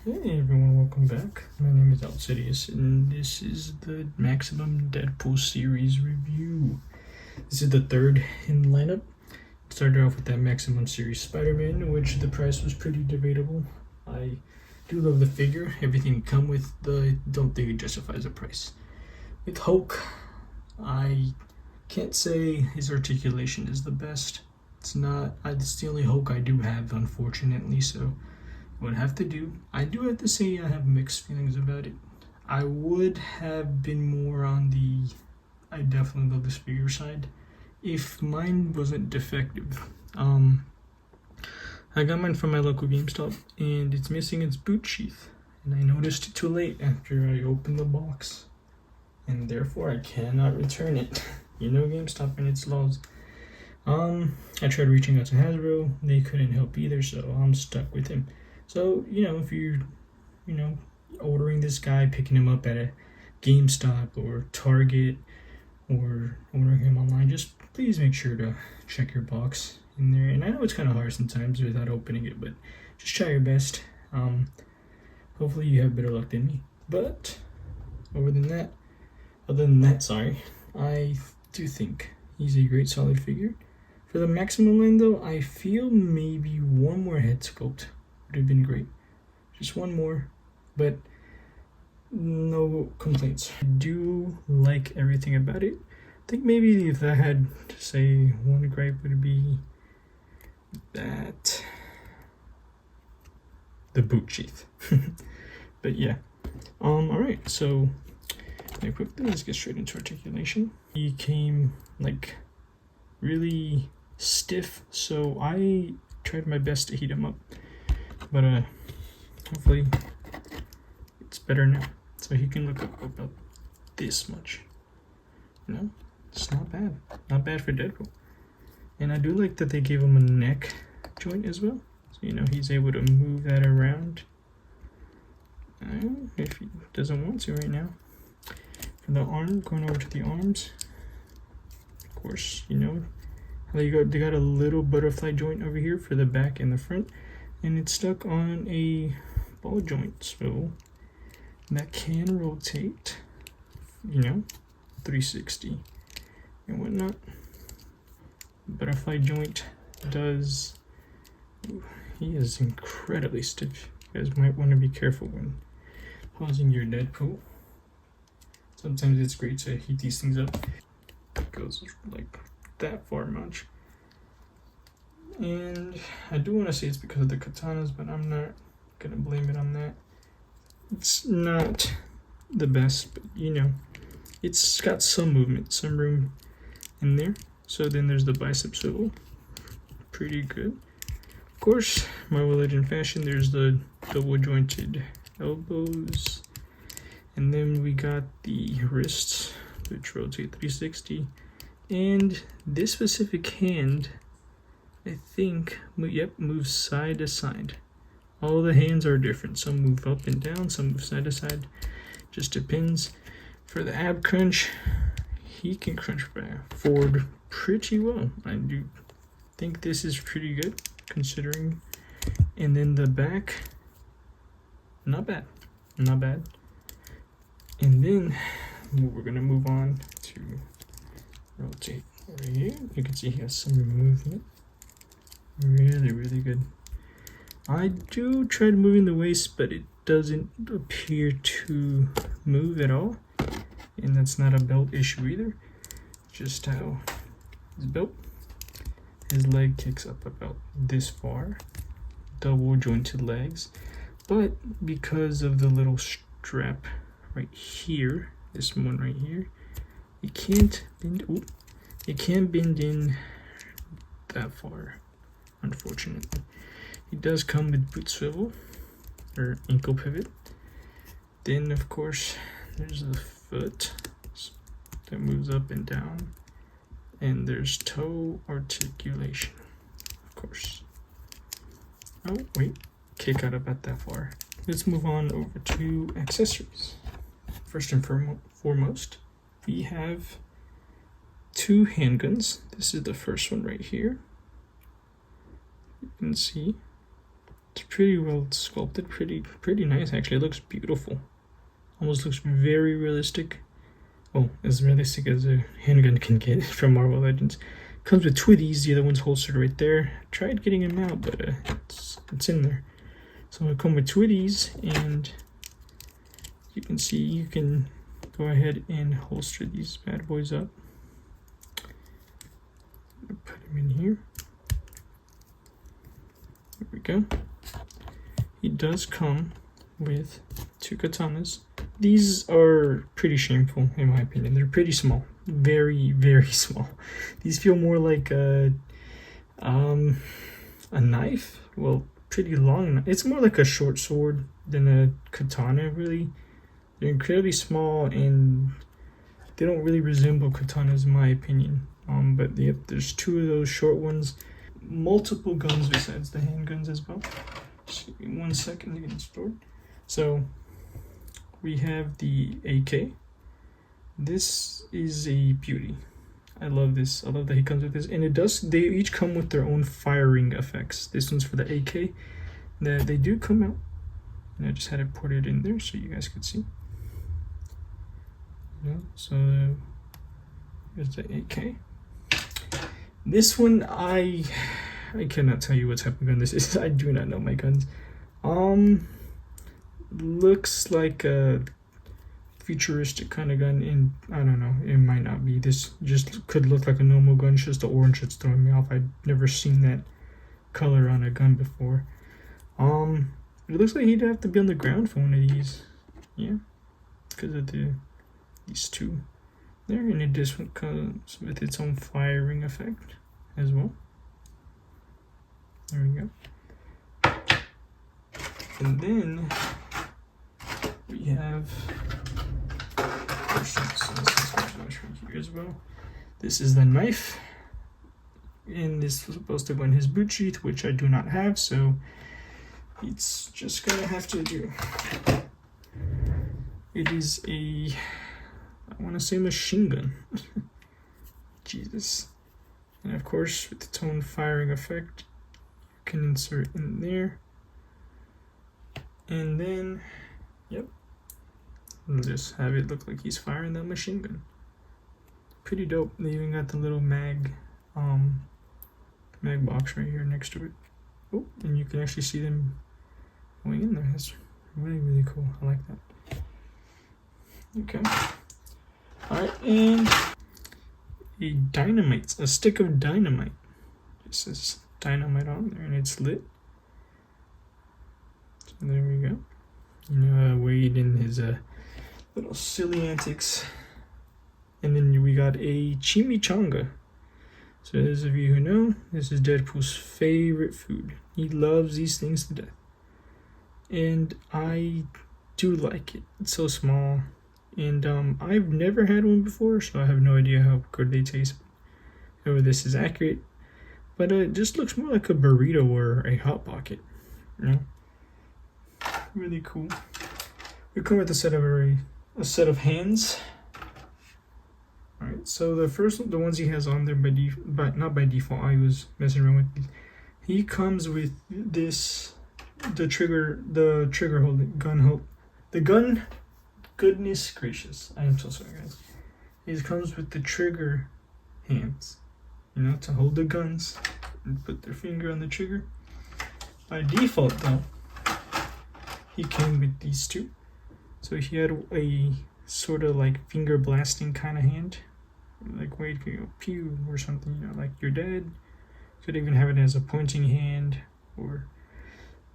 Hey everyone, welcome back. My name is Alcidius, and this is the Maximum Deadpool series review. This is the third in the lineup. Started off with that Maximum series Spider-Man, which the price was pretty debatable. I do love the figure. Everything it come with, I don't think it justifies the price. With Hulk, I can't say his articulation is the best. It's not. It's the only Hulk I do have, unfortunately, so would have to do. I do have to say I have mixed feelings about it. I would have been more on the I definitely love this figure side if mine wasn't defective. I got mine from my local GameStop and it's missing its boot sheath, and I noticed it too late after I opened the box, and therefore I cannot return it. You know GameStop and its laws. I tried reaching out to Hasbro, they couldn't help either, so I'm stuck with him. So, if you're, ordering this guy, picking him up at a GameStop or Target or ordering him online, just please make sure to check your box in there. And I know it's kind of hard sometimes without opening it, but just try your best. Hopefully you have better luck than me. But other than that, I do think he's a great solid figure. For the Maximum line though, I feel maybe one more head sculpt would have been great. Just one more, but no complaints. I do like everything about it. I think maybe if I had to say one gripe would be that the boot sheath. But yeah. Alright, so quickly let's get straight into articulation. He came like really stiff, so I tried my best to heat him up. But hopefully it's better now. So he can look up about this much. It's not bad. Not bad for Deadpool. And I do like that they gave him a neck joint as well. So he's able to move that around. If he doesn't want to right now. For the arm, going over to the arms. Of course, they got a little butterfly joint over here for the back and the front. And it's stuck on a ball joint, so that can rotate, 360 and whatnot. Butterfly joint does. He is incredibly stiff. You guys might want to be careful when pausing your Deadpool. Sometimes it's great to heat these things up. It goes like that far much. And I do want to say it's because of the katanas, but I'm not going to blame it on that. It's not the best, but it's got some movement, some room in there. So then there's the bicep swivel. Pretty good. Of course, my religion fashion, there's the double jointed elbows. And then we got the wrists, which rotate 360. And this specific hand, I think, moves side to side. All the hands are different. Some move up and down, some move side to side. Just depends. For the ab crunch, he can crunch back forward pretty well. I do think this is pretty good, considering. And then the back, not bad. Not bad. And then we're going to move on to rotate over here. You can see he has some movement. Really, really good. I do try moving the waist, but it doesn't appear to move at all. And that's not a belt issue either. Just how he's built. His leg kicks up about this far. Double jointed legs. But because of the little strap right here, this one right here, it can't bend. It can't bend in that far. Unfortunately, it does come with boot swivel or ankle pivot. Then of course there's the foot that moves up and down, and there's toe articulation, of course. Oh wait, kick out about that far. Let's move on over to accessories. First and foremost, we have two handguns. This is the first one right here. You can see It's pretty well sculpted, pretty nice actually. It looks beautiful. Almost looks very realistic. Well, as realistic as a handgun can get from Marvel Legends. Comes with twitties, the other one's holstered right there. I tried getting them out, but it's in there. So it'll come with twitties, and you can see you can go ahead and holster these bad boys up. Put them in here. There we go. He does come with 2 katanas. These are pretty shameful in my opinion. They're pretty small, very, very small. These feel more like a knife. Well, pretty long. It's more like a short sword than a katana, really. They're incredibly small and they don't really resemble katanas in my opinion. But yep, there's 2 of those short ones. Multiple guns besides the handguns as well. Just give me 1 second to get it stored. So we have the AK. This is a beauty. I love this. I love that he comes with this, and they each come with their own firing effects. This one's for the AK. They do come out, and I just had it ported in there so you guys could see. So here's the AK. This one, I cannot tell you what type of gun this is. I do not know my guns. Looks like a futuristic kind of gun, and I don't know, it might not be. This just could look like a normal gun. It's just the orange that's throwing me off. I've never seen that color on a gun before. It looks like he'd have to be on the ground for one of these. Yeah, because of these 2 there, and this one comes with its own firing effect as well. There we go. And then we have here as well. This is the knife, and this was supposed to go in his boot sheath, which I do not have, so it's just gonna have to do. It is a, I want to say, machine gun. Jesus. And of course, with its own firing effect, you can insert in there. And then, yep, we'll just have it look like he's firing that machine gun. Pretty dope. They even got the little mag box right here next to it. Oh, and you can actually see them going in there. That's really, really cool. I like that. Okay. Alright, and a stick of dynamite. It says dynamite on there, and it's lit. So there we go. Wade in his little silly antics. And then we got a chimichanga. So those of you who know, this is Deadpool's favorite food. He loves these things to death. And I do like it. It's so small. And I've never had one before, so I have no idea how good they taste. Whether this is accurate. But it just looks more like a burrito or a Hot Pocket. Really cool. We come with a set of hands. Alright, so the ones he has on there not by default, I was messing around with these. He comes with this, the trigger holding gun. Goodness gracious, I am so sorry guys. It comes with the trigger hands, to hold the guns and put their finger on the trigger. By default though, he came with these 2. So he had a sort of like finger blasting kind of hand. Like Wade could go pew or something, like you're dead. Could even have it as a pointing hand or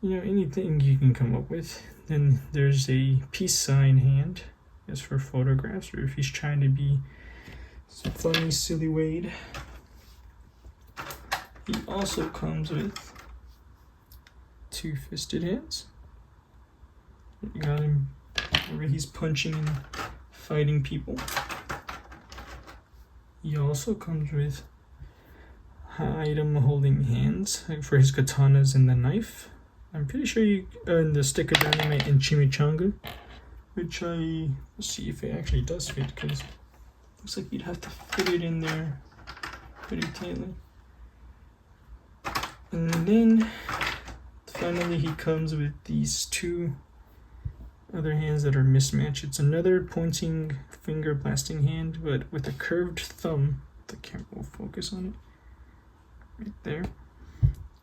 anything you can come up with. Then there's a peace sign hand, just for photographs, or if he's trying to be some funny, silly Wade. He also comes with 2 fisted hands. You got him where he's punching and fighting people. He also comes with item holding hands, like for his katanas and the knife. I'm pretty sure you in the stick of dynamite and chimichanga, which let's see if it actually does fit, because it looks like you'd have to fit it in there pretty tightly. And then finally he comes with these two other hands that are mismatched. It's another pointing finger blasting hand, but with a curved thumb. The camera will focus on it right there,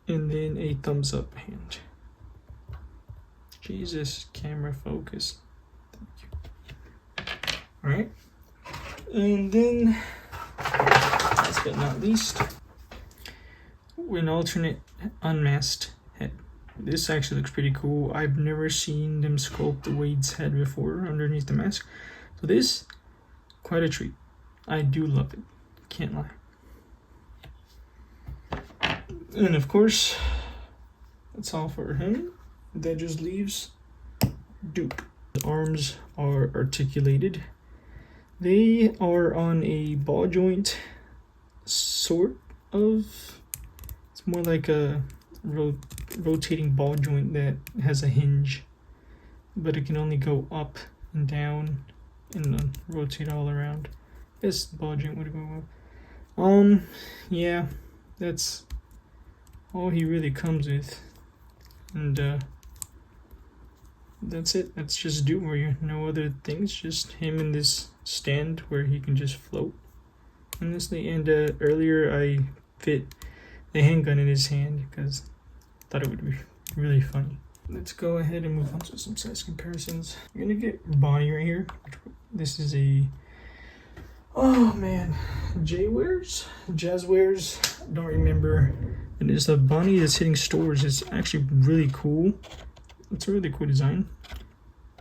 and then a thumbs up hand. Jesus, camera focus. Thank you. All right, and then last but not least, an alternate unmasked head. This actually looks pretty cool. I've never seen them sculpt Wade's head before underneath the mask, so this, quite a treat. I do love it, can't lie. And of course, that's all for him. That just leaves Dupe. The arms are articulated. They are on a ball joint, sort of. It's more like a rotating ball joint that has a hinge, but it can only go up and down and rotate all around. This ball joint would go up. Yeah, that's all he really comes with, and that's it. That's just Dupe for you. No other things, just him in this stand where he can just float endlessly. And earlier I fit the handgun in his hand because I thought it would be really funny. Let's go ahead and move on to some size comparisons. You're gonna get Bonnie right here. This is a, oh man, Jazzwares, don't remember. And it's a Bonnie that's hitting stores. It's actually really cool. It's a really cool design.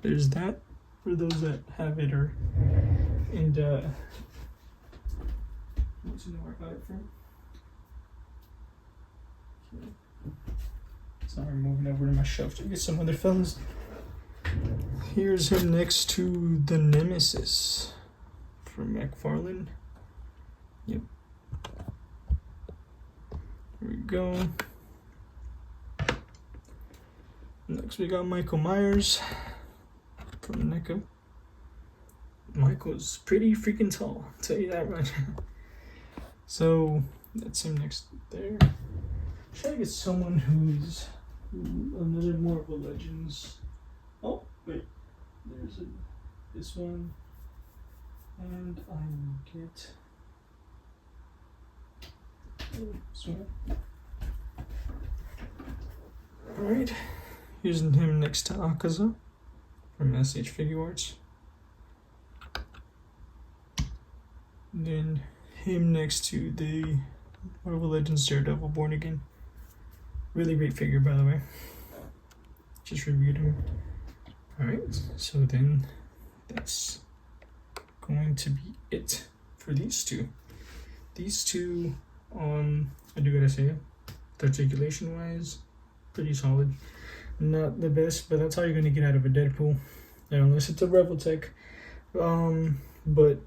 There's that for those that have it, or, and what's the where I got it from? Okay. Sorry, moving over to my shelf to get some other fellas. Here's him next to the Nemesis from McFarlane. Yep. Here we go. Next we got Michael Myers from NECA. Michael's pretty freaking tall, I'll tell you that right now. So that's him next there. Try to get someone who's another more of a Legends. Oh wait, there's this one, and I will get this one. All right. Here's him next to Akaza from SH Figure Arts. And then him next to the Marvel Legends Daredevil Born Again. Really great figure, by the way. Just reviewed him. Alright, so then that's going to be it for these two. These two, I do gotta say, articulation wise, pretty solid. Not the best, but that's all you're gonna get out of a Deadpool, unless it's a Reveltech. But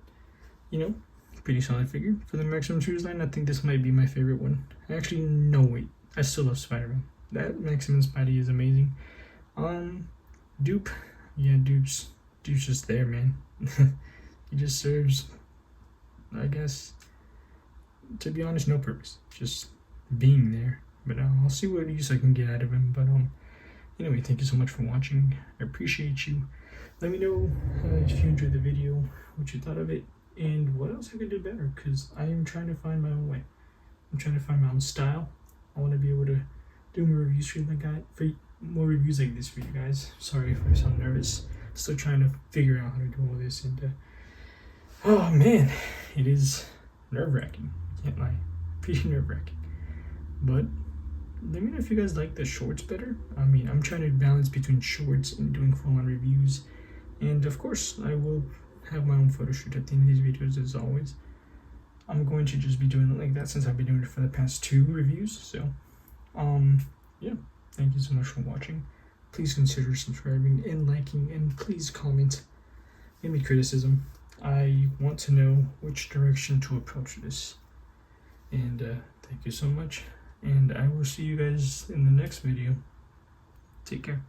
you know, pretty solid figure for the Maximum Shoes line. I think this might be my favorite one. Actually, no wait, I still love Spider-Man. That Maximum Spidey is amazing. Dupe, yeah, Dupe's just there, man. He just serves, I guess, to be honest, no purpose, just being there. But I'll see what use I can get out of him. But anyway, thank you so much for watching. I appreciate you. Let me know if you enjoyed the video, what you thought of it, and what else I could do better, because I am trying to find my own way. I'm trying to find my own style. I want to be able to do more reviews for more reviews like this for you guys. Sorry if I sound nervous. Still trying to figure out how to do all this, and oh man, it is nerve-wracking. Can't lie, pretty nerve-wracking. But let me know if you guys like the shorts better. I mean, I'm trying to balance between shorts and doing full-on reviews. And of course, I will have my own photo shoot at the end of these videos as always. I'm going to just be doing it like that since I've been doing it for the past 2 reviews. So, yeah, thank you so much for watching. Please consider subscribing and liking, and please comment. Give me criticism. I want to know which direction to approach this. And thank you so much. And I will see you guys in the next video. Take care.